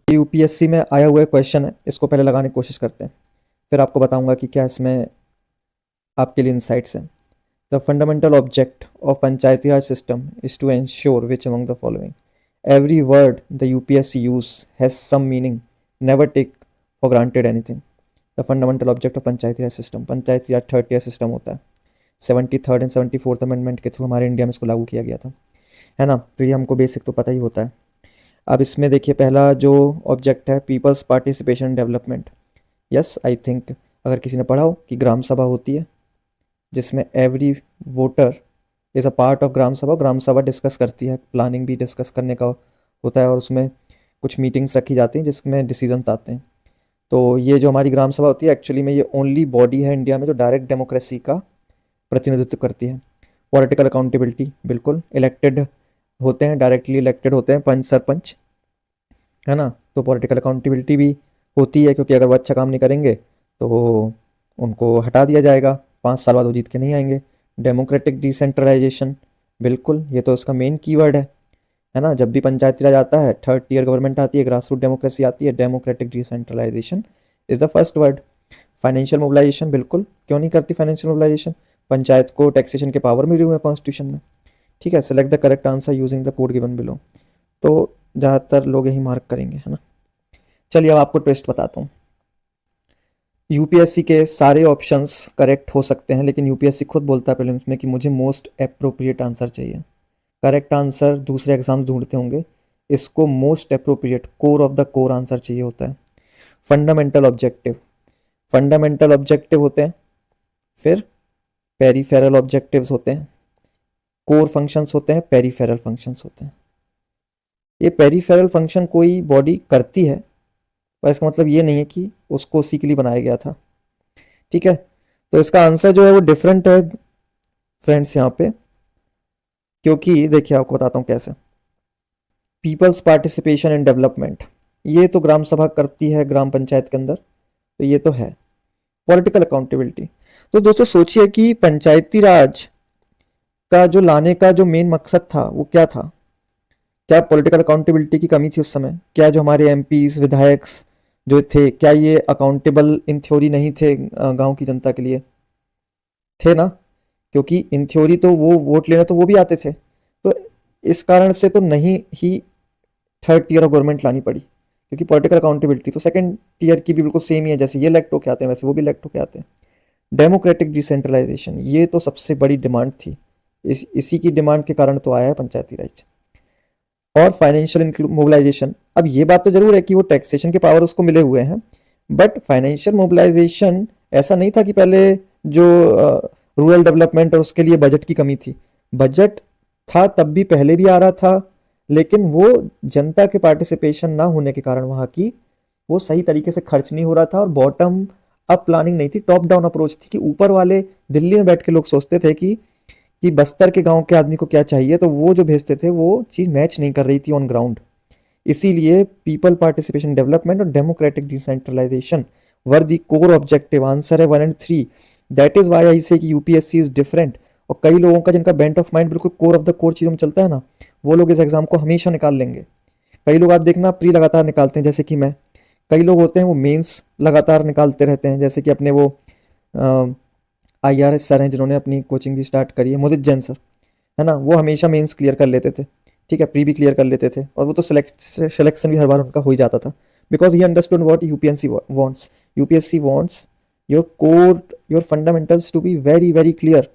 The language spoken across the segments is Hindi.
यूपीएससी में आया हुआ क्वेश्चन है, इसको पहले लगाने की कोशिश करते हैं, फिर आपको बताऊंगा कि क्या इसमें आपके लिए इंसाइट्स हैं। The fundamental object of panchayati raj system is to ensure which among the following every word the UPSC use has some meaning, never take for granted anything. The fundamental object of panchayati raj system, panchayati raj third year system होता है। 73rd एंड 74th अमेंडमेंट के थ्रू हमारे इंडिया में इसको लागू किया गया था, है ना। तो ये हमको बेसिक तो पता ही होता है। अब इसमें देखिए, पहला जो ऑब्जेक्ट है peoples participation development. Yes, I think अगर किसी ने पढ़ा हो कि ग्राम सभा होती है जिसमें every voter is a part of gram sabha. ग्राम सभा डिस्कस करती है, प्लानिंग भी डिस्कस करने का होता है, और उसमें कुछ मीटिंग्स रखी जाती हैं जिसमें डिसीजंस आते हैं। तो ये जो हमारी ग्राम सभा होती है, एक्चुअली में ये ओनली बॉडी है इंडिया में जो डायरेक्ट डेमोक्रेसी का प्रतिनिधित्व करती है। पॉलिटिकल अकाउंटेबिलिटी, बिल्कुल इलेक्टेड होते हैं, डायरेक्टली इलेक्टेड होते हैं पंच सरपंच, है ना। तो पॉलिटिकल अकाउंटेबिलिटी भी होती है, क्योंकि अगर वो अच्छा काम नहीं करेंगे तो उनको हटा दिया जाएगा, 5 साल बाद वो जीत के नहीं आएंगे। डेमोक्रेटिक डिसेंट्रलाइजेशन, बिल्कुल ये तो उसका मेन कीवर्ड है ना। जब भी पंचायती राज आता है, थर्ड टीयर गवर्नमेंट आती है, ग्रास रूट डेमोक्रेसी आती है, democratic decentralisation is the first word. Financial mobilisation, बिल्कुल क्यों नहीं करती फाइनेंशियल मोबिलाइजेशन, पंचायत को टैक्सेशन के पावर मिले हुए हैं कॉन्स्टिट्यूशन में। ठीक है, select the correct answer using the code given below. तो ज़्यादातर लोग यही मार्क करेंगे, है ना। चलिए अब आपको ट्विस्ट बताता हूँ। यूपीएससी के सारे ऑप्शंस करेक्ट हो सकते हैं, लेकिन यूपीएससी खुद बोलता है प्रीलिम्स में कि मुझे मोस्ट अप्रोप्रिएट आंसर चाहिए। करेक्ट आंसर दूसरे एग्जाम ढूंढते होंगे, इसको most appropriate core of the core answer चाहिए होता है। फंडामेंटल ऑब्जेक्टिव, फंडामेंटल ऑब्जेक्टिव होते हैं, फिर पेरीफेरल ऑब्जेक्टिव्स होते हैं, कोर फंक्शंस होते हैं, पेरीफेरल फंक्शंस होते हैं। ये पेरीफेरल फंक्शन कोई बॉडी करती है, पर इसका मतलब ये नहीं है कि उसको उसी के लिए बनाया गया था। ठीक है, तो इसका आंसर जो है वो डिफरेंट है फ्रेंड्स यहाँ पे, क्योंकि देखिए आपको बताता हूँ कैसे। पीपल्स पार्टिसिपेशन इन डेवलपमेंट, ये तो ग्राम सभा करती है ग्राम पंचायत के अंदर, तो ये तो है। पॉलिटिकल अकाउंटेबिलिटी, तो दोस्तों सोचिए कि पंचायती राज का जो लाने का जो मेन मकसद था वो क्या था। क्या पॉलिटिकल अकाउंटेबिलिटी की कमी थी उस समय? क्या जो हमारे एमपीज विधायक जो थे, क्या ये अकाउंटेबल इन थ्योरी नहीं थे गांव की जनता के लिए? थे ना, क्योंकि इन थ्योरी तो वो वोट लेने तो वो भी आते थे। तो इस कारण से तो नहीं ही थर्ड टीयर ऑफ गवर्नमेंट लानी पड़ी, क्योंकि पॉलिटिकल अकाउंटेबिलिटी तो सेकंड टीयर की भी बिल्कुल सेम ही है, जैसे ये इलेक्ट होके आते हैं वैसे वो भी इलेक्ट होके आते हैं। डेमोक्रेटिक डिसेंट्रलाइजेशन, ये तो सबसे बड़ी डिमांड थी, इसी की डिमांड के कारण तो आया है पंचायती राज। और फाइनेंशियल मोबिलाइजेशन, अब ये बात तो जरूर है कि वो टैक्सेशन के पावर उसको मिले हुए हैं, बट फाइनेंशियल मोबिलाइजेशन ऐसा नहीं था कि पहले जो रूरल डेवलपमेंट और उसके लिए बजट की कमी थी। बजट था तब भी, पहले भी आ रहा था, लेकिन वो जनता के पार्टिसिपेशन ना होने के कारण वहाँ की वो सही तरीके से खर्च नहीं हो रहा था, और बॉटम अप प्लानिंग नहीं थी, टॉप डाउन अप्रोच थी कि ऊपर वाले दिल्ली में बैठ के लोग सोचते थे कि बस्तर के गांव के आदमी को क्या चाहिए, तो वो जो भेजते थे वो चीज़ मैच नहीं कर रही थी ऑन ग्राउंड। इसीलिए पीपल पार्टिसिपेशन डेवलपमेंट और डेमोक्रेटिक डिसेंट्रलाइजेशन वर दी कोर ऑब्जेक्टिव। आंसर है 1 and 3। दैट इज वाई आई से कि यूपीएससी इज डिफरेंट। और कई लोगों का जिनका बेंट ऑफ माइंड बिल्कुल कोर ऑफ द कोर चीज़ों में चलता है ना, वो लोग इस एग्जाम को हमेशा निकाल लेंगे। कई लोग आप देखना प्री लगातार निकालते हैं, जैसे कि मैं। कई लोग होते हैं वो मेंस लगातार निकालते रहते हैं, जैसे कि अपने वो आईआरएस सर हैं जिन्होंने अपनी कोचिंग भी स्टार्ट करी है, मोदित जैन सर, है ना। वो हमेशा मेंस क्लियर कर लेते थे, ठीक है, प्री भी क्लियर कर लेते थे, और वो तो सिलेक्शन भी हर बार उनका हो ही जाता था, because he understood what UPSC wants. UPSC wants your core, your fundamentals to be very very clear.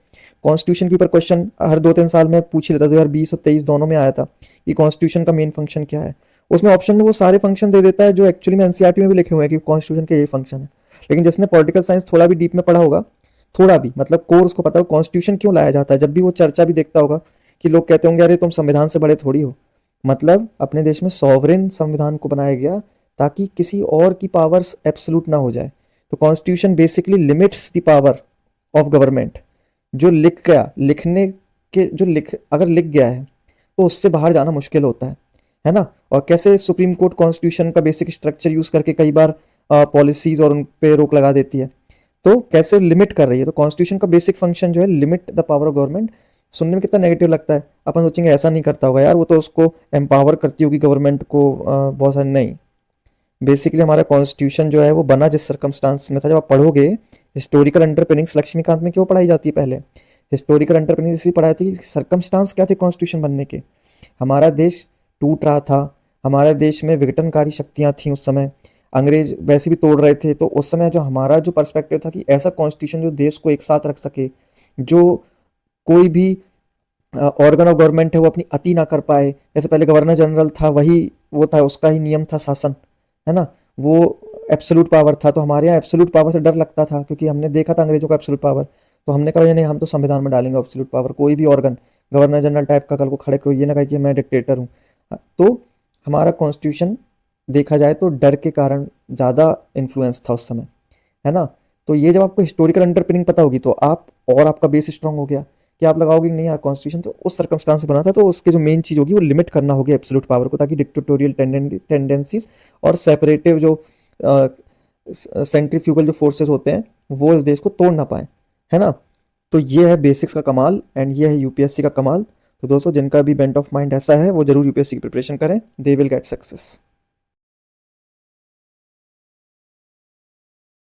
Constitution के ऊपर क्वेश्चन हर 2-3 साल में पूछ ही लेता, 2020 और 2023 दोनों में आया था कि कॉन्स्टिट्यूशन का मेन फंक्शन क्या है। उसमें ऑप्शन में वो सारे फंक्शन दे देता है जो एक्चुअली में एनसीईआरटी में भी लिखे हुए हैं कि कॉन्स्टिट्यूशन के ये फंक्शन है। लेकिन जिसने पॉलिटिकल साइंस थोड़ा भी डीप में पढ़ा होगा, थोड़ा भी मतलब कोर, उसको पता हो कॉन्स्टिट्यूशन क्यों लाया जाता है। जब भी वो चर्चा भी देखता होगा कि लोग कहते होंगे अरे तुम संविधान से बड़े थोड़ी हो, मतलब अपने देश में सॉवरेन संविधान को बनाया गया ताकि किसी और की पावर्स एब्सोल्यूट ना हो जाए। तो constitution basically limits the power of government. जो लिख गया, लिखने के जो अगर लिख गया है तो उससे बाहर जाना मुश्किल होता है ना। और कैसे सुप्रीम कोर्ट कॉन्स्टिट्यूशन का बेसिक स्ट्रक्चर यूज करके कई बार पॉलिसीज और उन पे रोक लगा देती है, तो कैसे लिमिट कर रही है। तो कॉन्स्टिट्यूशन का बेसिक फंक्शन जो है limit the power of government. सुनने में कितना नेगेटिव लगता है, अपन सोचेंगे ऐसा नहीं करता होगा यार, वो तो उसको एम्पावर करती होगी गवर्नमेंट को, बहुत सारे नहीं। बेसिकली हमारा कॉन्स्टिट्यूशन जो है वो बना जिस सर्कमस्टांस में था, जब आप पढ़ोगे हिस्टोरिकल अंडरपिनिंग्स लक्ष्मीकांत में क्यों पढ़ाई जाती है पहले, हिस्टोरिकल अंडरपिनिंग इसलिए पढ़ाई थी कि सर्कमस्टांस क्या थे कॉन्स्टिट्यूशन बनने के। हमारा देश टूट रहा था, हमारे देश में विघटनकारी शक्तियां थीं उस समय, अंग्रेज वैसे भी तोड़ रहे थे, तो उस समय जो हमारा जो पर्सपेक्टिव था कि ऐसा कॉन्स्टिट्यूशन जो देश को एक साथ रख सके, जो कोई भी ऑर्गन ऑफ गवर्नमेंट है वो अपनी अति ना कर पाए। जैसे पहले गवर्नर जनरल था, वही वो था, उसका ही नियम था शासन, है ना, वो एब्सोल्यूट पावर था। तो हमारे यहाँ एब्सोल्यूट पावर से डर लगता था, क्योंकि हमने देखा था अंग्रेजों का एब्सोल्यूट पावर। तो हमने कहा ये नहीं, हम तो संविधान में डालेंगे एब्सोल्यूट पावर, कोई भी ऑर्गन गवर्नर जनरल टाइप का कल को खड़े कोई ये ना कहे कि मैं डिक्टेटर हूँ। तो हमारा कॉन्स्टिट्यूशन देखा जाए तो डर के कारण ज़्यादा इन्फ्लुएंस था उस समय, है ना। तो ये जब आपको हिस्टोरिकल अंडरपिनिंग पता होगी तो आप और आपका बेस स्ट्रांग हो गया कि आप लगाओगे कि नहीं यार कॉन्स्टिट्यूशन तो उस सर्कमस्टांस से बना था, तो उसके जो मेन चीज़ होगी वो लिमिट करना होगी एब्सोल्यूट पावर को, ताकि डिक्टेटोरियल टेंडेंसीज और सेपरेटिव जो सेंट्रीफ्यूगल जो फोर्सेस होते हैं वो इस देश को तोड़ ना पाए, है ना। तो ये है बेसिक्स का कमाल एंड ये है यूपीएससी का कमाल। तो दोस्तों जिनका भी बेंट ऑफ माइंड ऐसा है वो जरूर यूपीएससी की प्रिपरेशन करें, दे विल गेट सक्सेस।